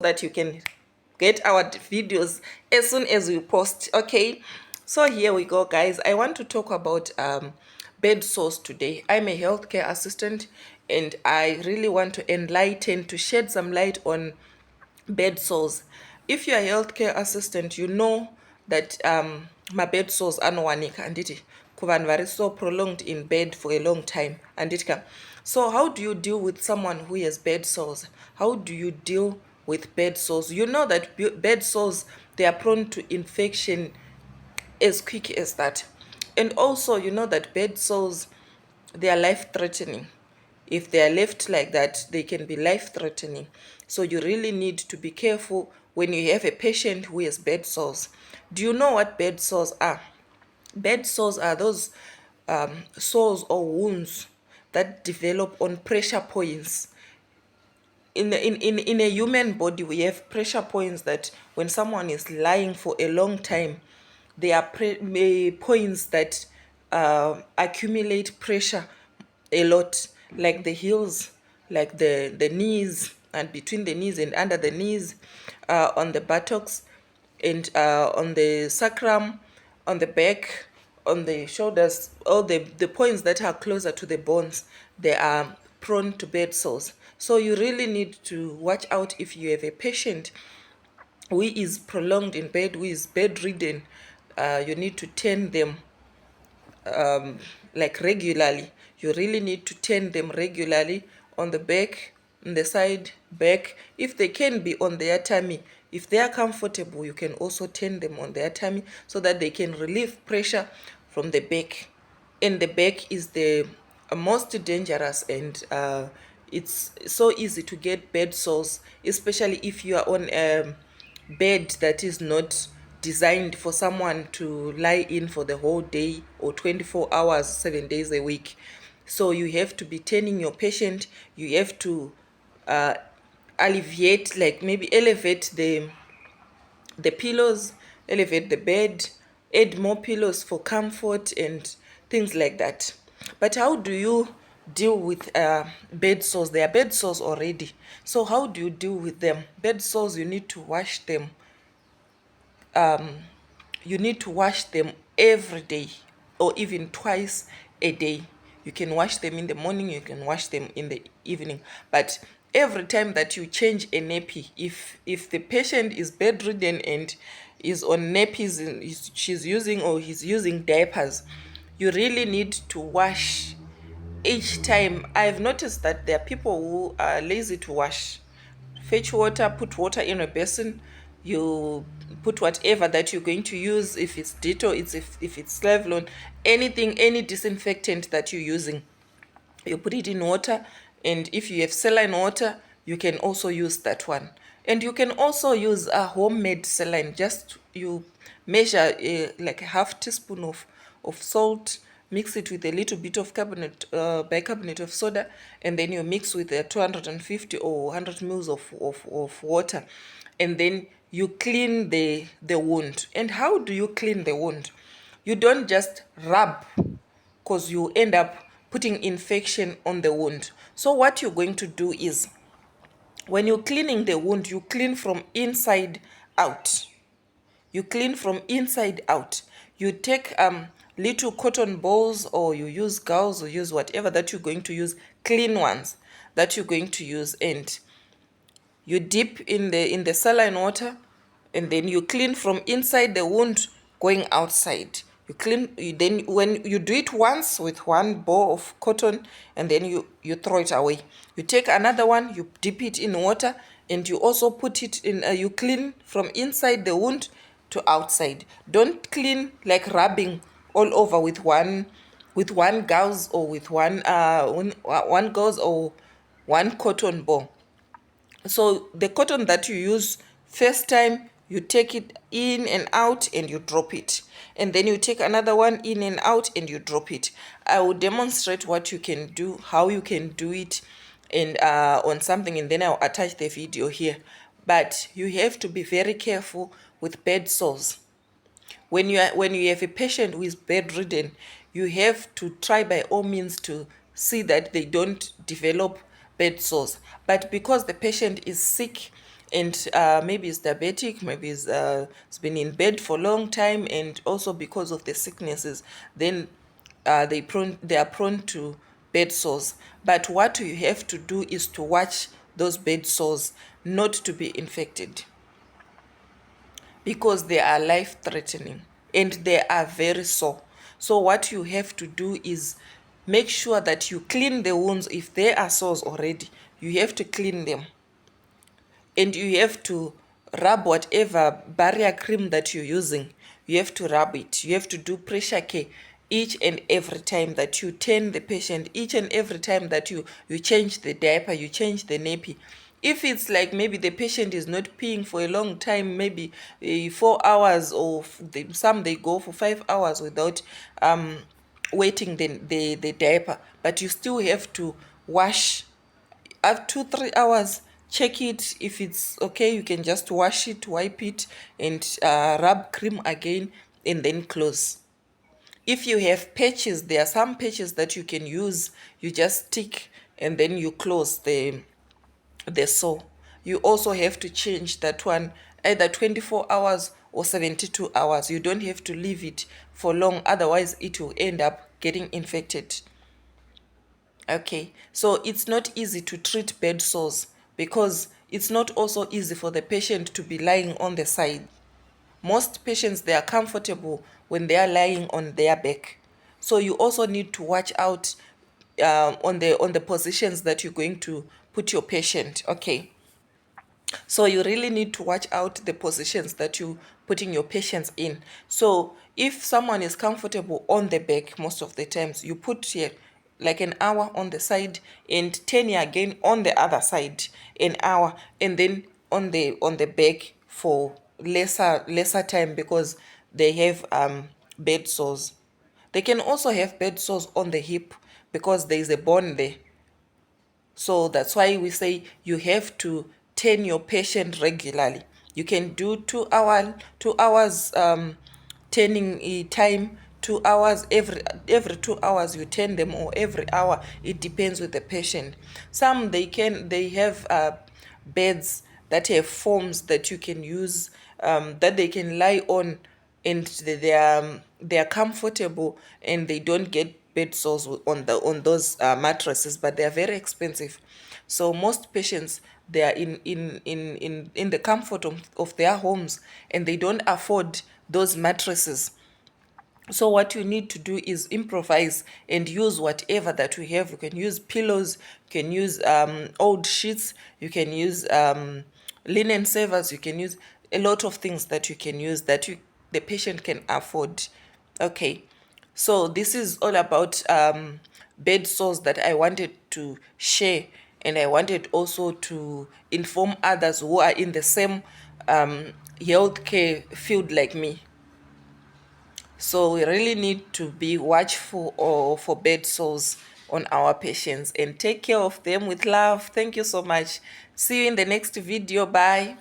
that you can get our videos as soon as we post. Okay, so here we go, guys. I want to talk about bed sores today. I'm a healthcare assistant, and I really want to enlighten, to shed some light on bed sores. If you're a healthcare assistant, you know that my bed sores anowanika anditi kuvanhu vari so prolonged in bed for a long time anditka. So how do you deal with someone who has bed sores? How do you deal with bed sores? You know that bed sores, they are prone to infection as quick as that. And also, you know that bed sores, they are life threatening. If they are left like that, they can be life threatening. So you really need to be careful when you have a patient who has bed sores. Do you know what bed sores are? Bed sores are those sores or wounds that develop on pressure points. In a human body, we have pressure points that when someone is lying for a long time, there are points that accumulate pressure a lot, like the heels, like the knees, and between the knees and under the knees, on the buttocks, and on the sacrum, on the back, on the shoulders, all the points that are closer to the bones, they are prone to bed sores. So you really need to watch out if you have a patient who is prolonged in bed, who is bedridden. You need to tend them like regularly. You really need to turn them regularly on the back, on the side, back. If they can be on their tummy, if they are comfortable, you can also turn them on their tummy so that they can relieve pressure from the back. And the back is the most dangerous, and it's so easy to get bed sores, especially if you are on a bed that is not designed for someone to lie in for the whole day or 24 hours 7 days a week. So you have to be turning your patient. You have to uh, alleviate, like maybe elevate the pillows, elevate the bed, add more pillows for comfort and things like that. But how do you deal with bed sores? They are bed sores already. So how do you deal with them? Bed sores, you need to wash them. You need to wash them every day, or even twice a day. You can wash them in the morning, you can wash them in the evening, but every time that you change a nappy, if the patient is bedridden and is on nappies, and she's using or he's using diapers, you really need to wash each time. I've noticed that there are people who are lazy to wash. Fetch water, put water in a basin, you put whatever that you're going to use. If it's Dettol, if it's Revlon, anything, any disinfectant that you're using, you put it in water. And if you have saline water, you can also use that one. And you can also use a homemade saline. Just you measure like a half teaspoon of salt, mix it with a little bit of bicarbonate of soda, and then you mix with 250 or 100 mils of water, and then you clean the wound. And how do you clean the wound? You don't just rub, because you end up putting infection on the wound. So what you're going to do is, when you're cleaning the wound, you clean from inside out. You clean from inside out. You take little cotton balls, or you use gauze, or use whatever that you're going to use, clean ones that you're going to use, and you dip in the saline water, and then you clean from inside the wound going outside. Then when you do it once with one ball of cotton, and then you throw it away. You take another one, you dip it in water, and you also put it in, you clean from inside the wound to outside. Don't clean like rubbing all over with one gauze, or with one gauze, or one cotton ball. So the cotton that you use first time, you take it in and out and you drop it, and then you take another one in and out and you drop it. I will demonstrate what you can do, how you can do it, and on something, and then I'll attach the video here. But you have to be very careful with bed sores. When you have a patient who is bedridden, you have to try by all means to see that they don't develop bed sores. But because the patient is sick and maybe it's diabetic, maybe it's been in bed for a long time, and also because of the sicknesses, then they are prone to bed sores. But what you have to do is to watch those bed sores not to be infected, because they are life threatening and they are very sore. So what you have to do is make sure that you clean the wounds. If there are sores already, you have to clean them, and you have to rub whatever barrier cream that you're using. You have to rub it. You have to do pressure care each and every time that you turn the patient, each and every time that you change the diaper, you change the nappy. If it's like maybe the patient is not peeing for a long time, maybe 4 hours, or some they go for 5 hours without wetting the diaper, but you still have to wash after 2 3 hours. Check it. If it's okay, you can just wash it, wipe it, and rub cream again, and then close. If you have patches, there are some patches that you can use. You just stick and then you close the sore. You also have to change that one either 24 hours or 72 hours. You don't have to leave it for long, otherwise it will end up getting infected. Okay, so it's not easy to treat bed sores, because it's not also easy for the patient to be lying on the side. Most patients, they are comfortable when they are lying on their back. So you also need to watch out on the positions that you're going to put your patient. Okay, so you really need to watch out the positions that you putting your patients in. So if someone is comfortable on the back, most of the times you put here like an hour on the side, and 10 here again on the other side, an hour, and then on the back for lesser time, because they have bed sores. They can also have bed sores on the hip because there is a bone there. So that's why we say you have to turn your patient regularly. You can do 2 hours turning time, 2 hours every 2 hours you turn them, or every hour. It depends with the patient. Some they have beds that have foams that you can use, that they can lie on, and they are comfortable, and they don't get bed sores on those mattresses, but they are very expensive. So most patients, they are in the comfort of their homes, and they don't afford those mattresses. So what you need to do is improvise and use whatever that we have. You can use pillows, you can use old sheets, you can use linen savers, you can use a lot of things that you can use that the patient can afford. Okay, so this is all about bed sores that I wanted to share, and I wanted also to inform others who are in the same healthcare field like me. So we really need to be watchful for bed sores on our patients, and take care of them with love. Thank you so much. See you in the next video. Bye.